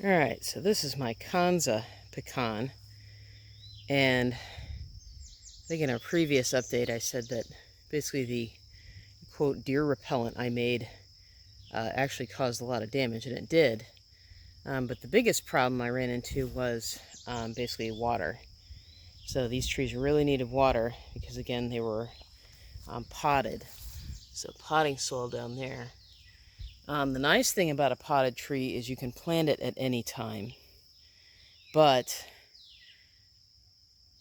Alright, so this is my Kanza pecan, and I think in a previous update I said that basically the quote deer repellent I made actually caused a lot of damage, and it did. But the biggest problem I ran into was basically water. So these trees really needed water because, again, they were potted. So potting soil down there. The nice thing about a potted tree is you can plant it at any time, but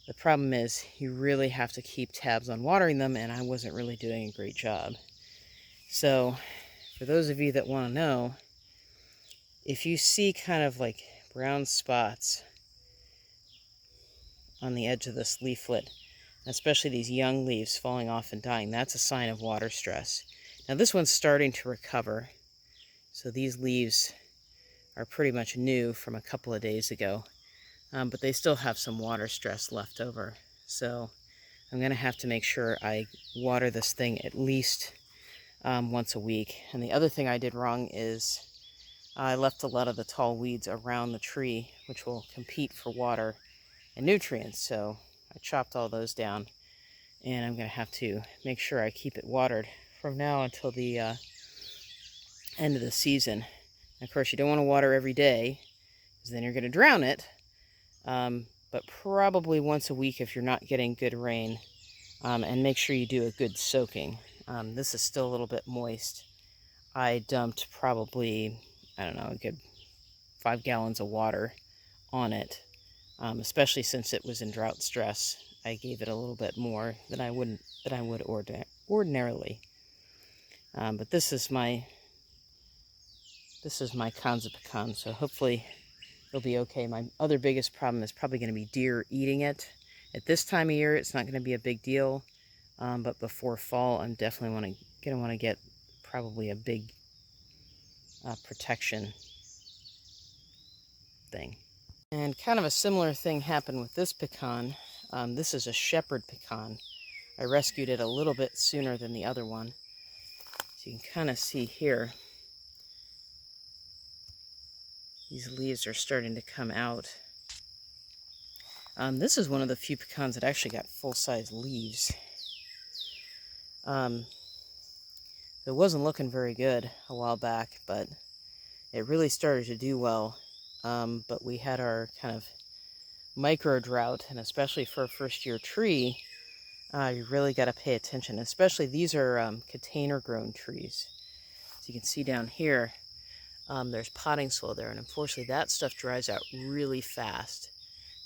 the problem is you really have to keep tabs on watering them, and I wasn't really doing a great job. So for those of you that want to know, if you see kind of like brown spots on the edge of this leaflet, especially these young leaves falling off and dying, that's a sign of water stress. Now this one's starting to recover, so these leaves are pretty much new from a couple of days ago, but they still have some water stress left over. So I'm going to have to make sure I water this thing at least once a week. And the other thing I did wrong is I left a lot of the tall weeds around the tree, which will compete for water and nutrients. So I chopped all those down, and I'm going to have to make sure I keep it watered from now until the end of the season. And of course, you don't want to water every day, because then you're going to drown it. But probably once a week if you're not getting good rain, and make sure you do a good soaking. This is still a little bit moist. I dumped probably, I don't know, a good 5 gallons of water on it, especially since it was in drought stress. I gave it a little bit more than I would ordinarily. But this is my Kanza pecan, so hopefully it'll be okay. My other biggest problem is probably going to be deer eating it. At this time of year, it's not going to be a big deal, but before fall, I'm definitely going to want to get probably a big protection thing. And kind of a similar thing happened with this pecan. This is a shepherd pecan. I rescued it a little bit sooner than the other one. So you can kind of see here, these leaves are starting to come out. This is one of the few pecans that actually got full-size leaves. It wasn't looking very good a while back, but it really started to do well. But we had our kind of micro drought, and especially for a first-year tree, you really got to pay attention. Especially these are container-grown trees. So you can see down here, there's potting soil there, and unfortunately that stuff dries out really fast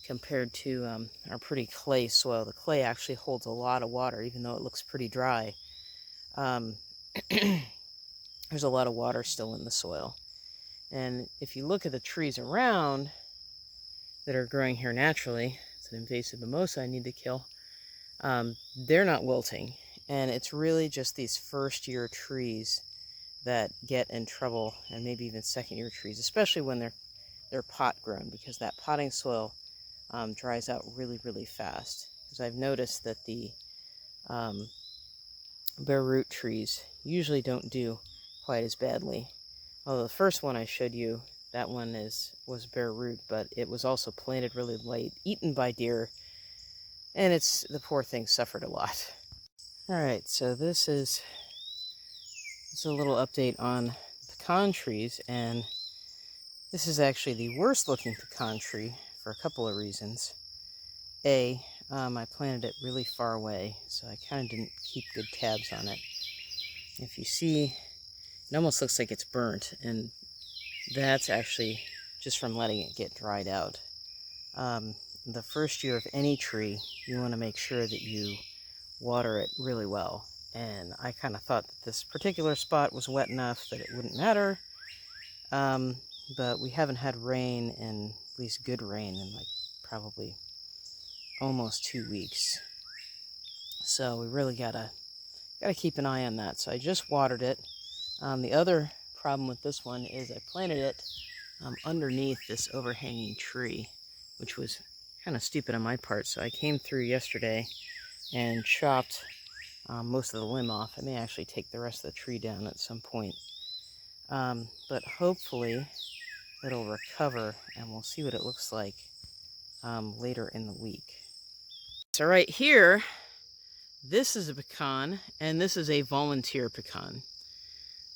compared to our pretty clay soil. The clay actually holds a lot of water, even though it looks pretty dry. There's a lot of water still in the soil. And if you look at the trees around that are growing here naturally, it's an invasive mimosa I need to kill, they're not wilting. And it's really just these first-year trees that get in trouble, and maybe even second-year trees, especially when they're pot grown, because that potting soil dries out really, really fast. Because I've noticed that the bare root trees usually don't do quite as badly. Although the first one I showed you, that one was bare root, but it was also planted really late, eaten by deer, and the poor thing suffered a lot. Alright, so this is a little update on pecan trees, and this is actually the worst looking pecan tree for a couple of reasons. I planted it really far away, so I kind of didn't keep good tabs on it. If you see, it almost looks like it's burnt, and that's actually just from letting it get dried out. The first year of any tree, you want to make sure that you water it really well. And I kind of thought that this particular spot was wet enough that it wouldn't matter. But we haven't had rain, at least good rain, in like probably almost 2 weeks. So we really gotta keep an eye on that. So I just watered it. The other problem with this one is I planted it underneath this overhanging tree, which was kind of stupid on my part. So I came through yesterday and chopped most of the limb off. I may actually take the rest of the tree down at some point. But hopefully it'll recover, and we'll see what it looks like later in the week. So right here, this is a pecan, and this is a volunteer pecan.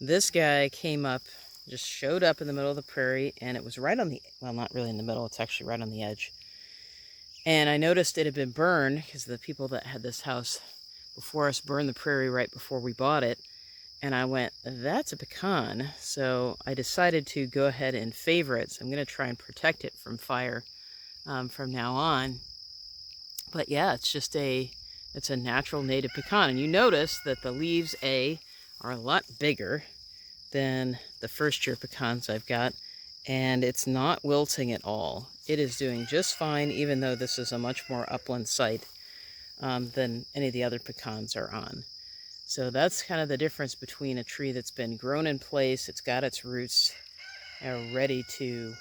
This guy came up, just showed up in the middle of the prairie, and it was right on the, well, not really in the middle, it's actually right on the edge. And I noticed it had been burned because the people that had this house before us burned the prairie right before we bought it. And I went, that's a pecan. So I decided to go ahead and favor it. So I'm going to try and protect it from fire from now on. But yeah, it's a natural native pecan. And you notice that the leaves, are a lot bigger than the first year pecans I've got. And it's not wilting at all. It is doing just fine, even though this is a much more upland site than any of the other pecans are on. So that's kind of the difference between a tree that's been grown in place, it's got its roots, and ready to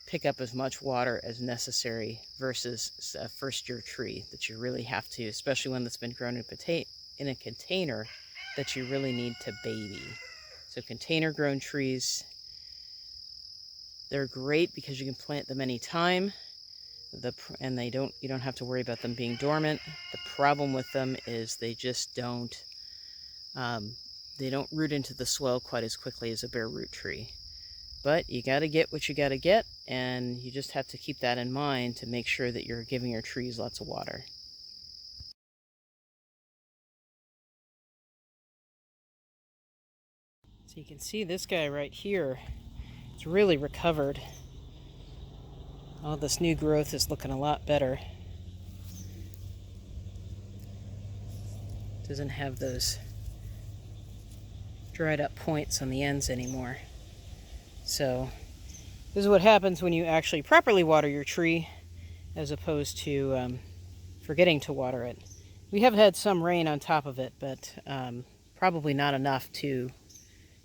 pick up as much water as necessary, versus a first-year tree that you really have to, especially one that's been grown in a container, that you really need to baby. So container-grown trees, they're great because you can plant them anytime, and you don't have to worry about them being dormant. The problem with them is they just don't root into the soil quite as quickly as a bare root tree. But you got to get what you got to get, and you just have to keep that in mind to make sure that you're giving your trees lots of water. So you can see this guy right here, it's really recovered. All this new growth is looking a lot better. Doesn't have those dried up points on the ends anymore. So this is what happens when you actually properly water your tree, as opposed to forgetting to water it. We have had some rain on top of it, but probably not enough to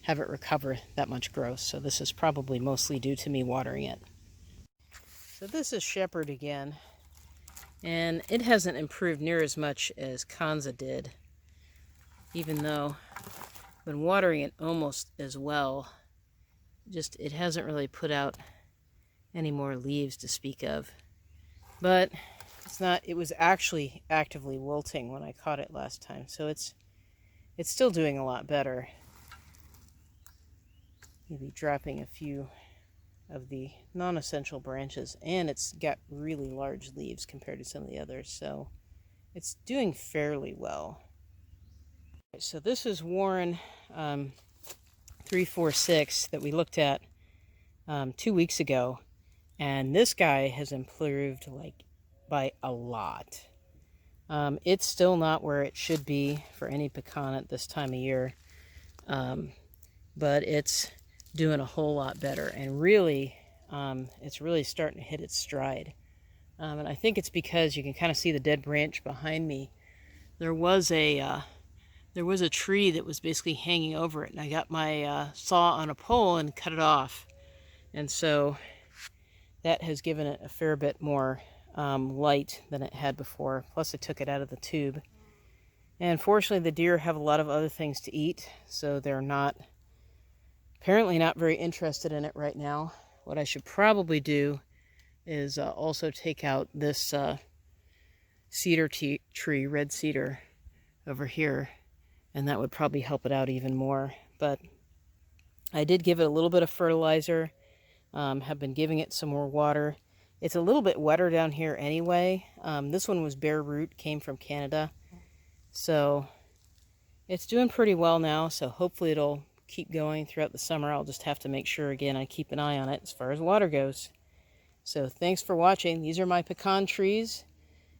have it recover that much growth. So this is probably mostly due to me watering it. So this is Shepherd again, and it hasn't improved near as much as Kanza did, even though I've been watering it almost as well. Just, it hasn't really put out any more leaves to speak of. But it was actually actively wilting when I caught it last time, so it's still doing a lot better. Maybe dropping a few of the non-essential branches, and it's got really large leaves compared to some of the others, so it's doing fairly well. So this is Warren 346 that we looked at 2 weeks ago, and this guy has improved like by a lot. It's still not where it should be for any pecan at this time of year, but it's doing a whole lot better, and really it's really starting to hit its stride. And I think it's because you can kind of see the dead branch behind me. There was a tree that was basically hanging over it, and I got my saw on a pole and cut it off, and so that has given it a fair bit more light than it had before. Plus I took it out of the tube, and fortunately the deer have a lot of other things to eat, so they're apparently not very interested in it right now. What I should probably do is also take out this cedar tree, red cedar, over here, and that would probably help it out even more. But I did give it a little bit of fertilizer, have been giving it some more water. It's a little bit wetter down here anyway. This one was bare root, came from Canada, so it's doing pretty well now, so hopefully it'll keep going throughout the summer. I'll just have to make sure again I keep an eye on it as far as water goes. So thanks for watching. These are my pecan trees,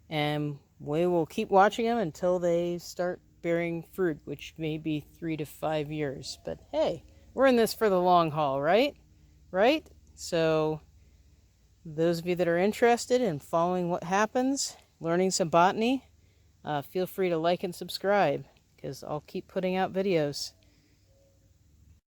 and we will keep watching them until they start bearing fruit, which may be 3 to 5 years. But hey, we're in this for the long haul, right? So those of you that are interested in following what happens, learning some botany, feel free to like and subscribe, because I'll keep putting out videos.